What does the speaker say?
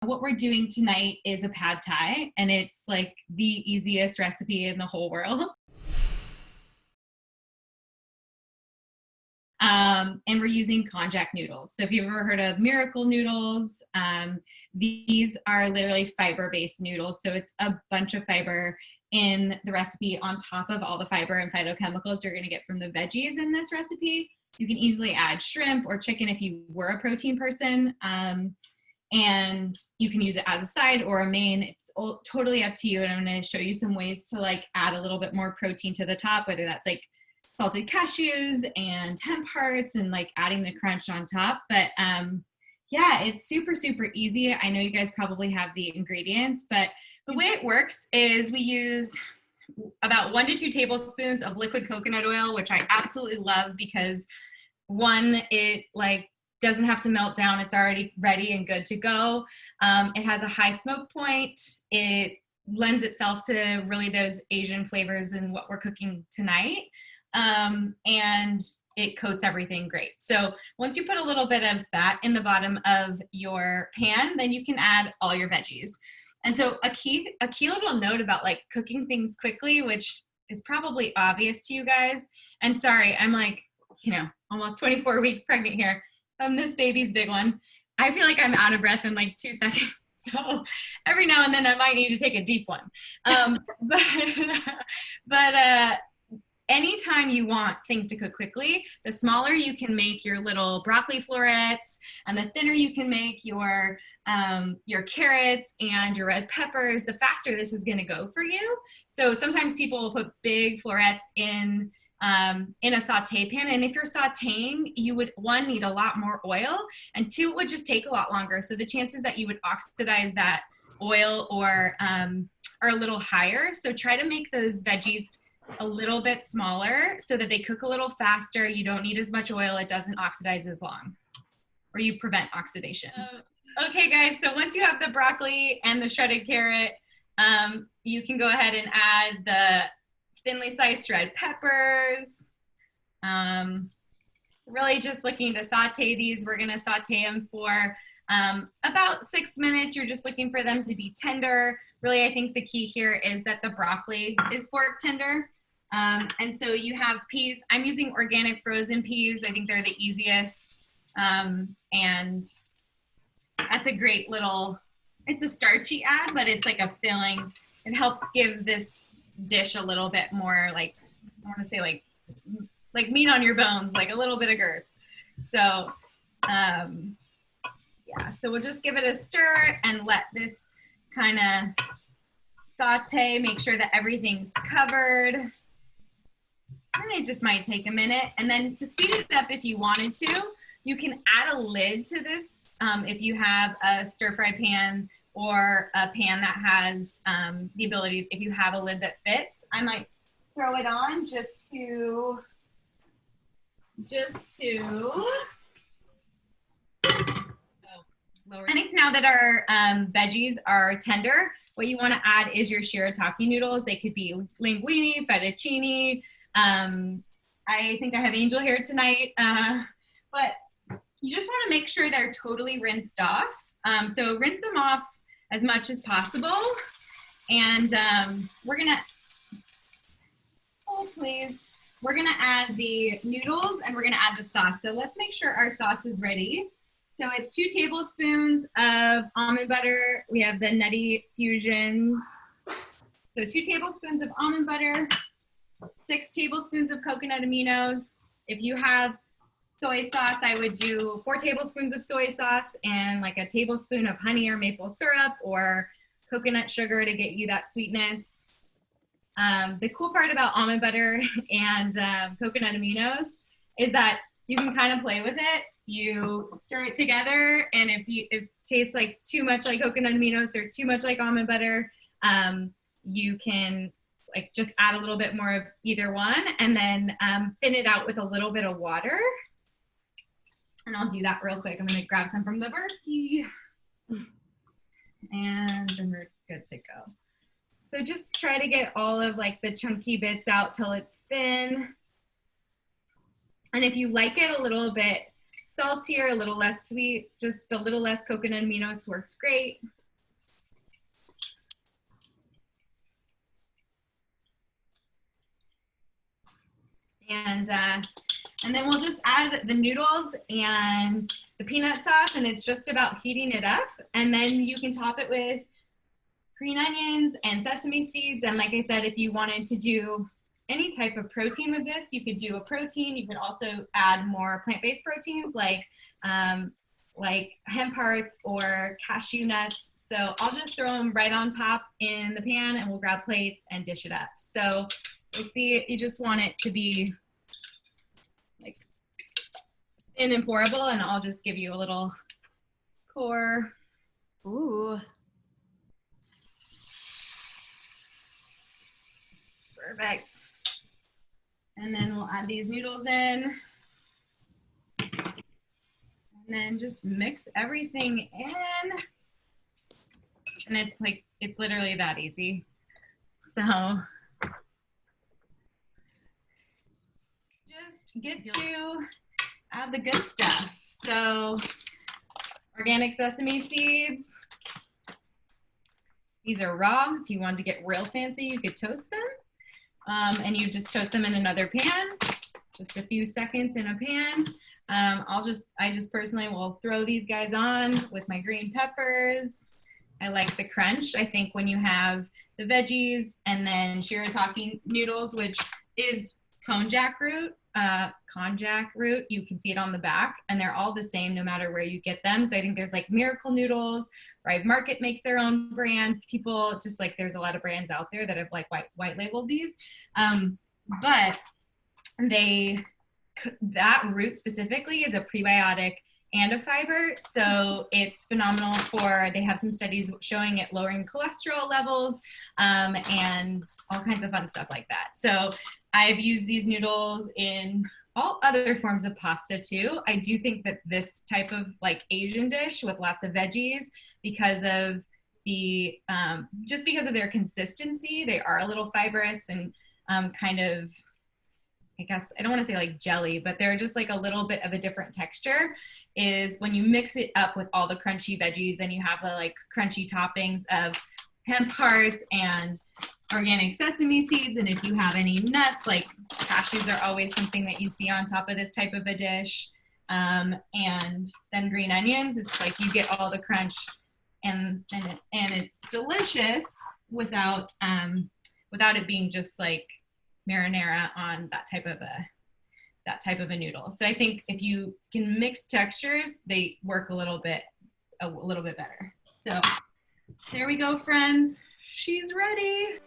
What we're doing tonight is a pad thai, and it's like the easiest recipe in the whole world. And we're using konjac noodles. So if you've ever heard of miracle noodles, these are literally fiber-based noodles. So it's a bunch of fiber in the recipe on top of all the fiber and phytochemicals you're going to get from the veggies in this recipe. You can easily add shrimp or chicken if you were a protein person. And you can use it as a side or a main. It's totally up to you. And I'm going to show you some ways to like add a little bit more protein to the top, whether that's like salted cashews and hemp hearts and like adding the crunch on top. But yeah, it's super, super easy. I know you guys probably have the ingredients, but the way it works is we use about 1 to 2 tablespoons of liquid coconut oil, which I absolutely love because one, it like doesn't have to melt down. It's already ready and good to go. It has a high smoke point. It lends itself to really those Asian flavors in what we're cooking tonight. And it coats everything great. So once you put a little bit of fat in the bottom of your pan, then you can add all your veggies. And so a key little note about like cooking things quickly, which is probably obvious to you guys. And sorry, I'm like, you know, almost 24 weeks pregnant here. This baby's big one. I feel like I'm out of breath in like 2 seconds. So every now and then I might need to take a deep one. But anytime you want things to cook quickly, the smaller you can make your little broccoli florets, and the thinner you can make your carrots and your red peppers, the faster this is gonna go for you. So sometimes people will put big florets in a saute pan, and if you're sauteing, you would, 1, need a lot more oil, and 2, it would just take a lot longer. So the chances that you would oxidize that oil or are a little higher. So try to make those veggies a little bit smaller so that they cook a little faster. You don't need as much oil. It doesn't oxidize as long, or you prevent oxidation. Okay guys, so once you have the broccoli and the shredded carrot, you can go ahead and add the thinly sliced red peppers. Really just looking to saute these. We're gonna saute them for about 6 minutes. You're just looking for them to be tender. Really, I think the key here is that the broccoli is fork tender. And so you have peas. I'm using organic frozen peas. I think they're the easiest. And that's a great little, it's a starchy add, but it's like a filling. It helps give this dish a little bit more like, I want to say like meat on your bones, like a little bit of girth. So yeah, so we'll just give it a stir and let this kind of saute, make sure that everything's covered. And it just might take a minute. And then to speed it up, if you wanted to, you can add a lid to this. If you have a stir fry pan or a pan that has the ability, if you have a lid that fits, I might throw it on just to I think now that our veggies are tender, what you want to add is your shirataki noodles. They could be linguine, fettuccine. I think I have Angel here tonight, but you just want to make sure they're totally rinsed off. So rinse them off as much as possible. And we're gonna, oh please, we're gonna add the noodles and we're gonna add the sauce. So let's make sure our sauce is ready. So it's 2 tablespoons of almond butter. We have the Nutty Infusions. So 2 tablespoons of almond butter, 6 tablespoons of coconut aminos. If you have soy sauce, I would do 4 tablespoons of soy sauce and like a tablespoon of honey or maple syrup or coconut sugar to get you that sweetness. The cool part about almond butter and coconut aminos is that you can kind of play with it. You stir it together, and if it tastes like too much like coconut aminos or too much like almond butter, you can like just add a little bit more of either one, and then thin it out with a little bit of water. And I'll do that real quick. I'm gonna grab some from the Berkey, and then we're good to go. So just try to get all of like the chunky bits out till it's thin. And if you like it a little bit saltier, a little less sweet, just a little less coconut aminos works great. And then we'll just add the noodles and the peanut sauce, and it's just about heating it up. And then you can top it with green onions and sesame seeds. And like I said, if you wanted to do any type of protein with this, you could do a protein. You could also add more plant-based proteins like hemp hearts or cashew nuts. So I'll just throw them right on top in the pan, and we'll grab plates and dish it up. So you'll see, you just want it to be like thin and pourable, and I'll just give you a little pour. Ooh. Perfect. And then we'll add these noodles in. And then just mix everything in. And it's literally that easy. So just get to add the good stuff. So organic sesame seeds. These are raw. If you wanted to get real fancy, you could toast them. And you just toast them in another pan, just a few seconds in a pan. I just personally will throw these guys on with my green peppers. I like the crunch. I think when you have the veggies and then shirataki noodles, which is konjac root, you can see it on the back, and they're all the same no matter where you get them. So I think there's like Miracle Noodles, right? Market makes their own brand. People just like, there's a lot of brands out there that have like white labeled these, but that root specifically is a prebiotic and a fiber, so it's phenomenal they have some studies showing it lowering cholesterol levels, and all kinds of fun stuff like that. So I've used these noodles in all other forms of pasta too. I do think that this type of like Asian dish with lots of veggies, because of the just because of their consistency, they are a little fibrous and kind of, I guess, I don't want to say like jelly, but they're just like a little bit of a different texture, is when you mix it up with all the crunchy veggies and you have the like crunchy toppings of hemp hearts and organic sesame seeds. And if you have any nuts, like cashews are always something that you see on top of this type of a dish. And then green onions, it's like you get all the crunch and it's delicious without it being just like marinara on that type of a noodle. So I think if you can mix textures, they work a little bit better. So there we go, friends. She's ready.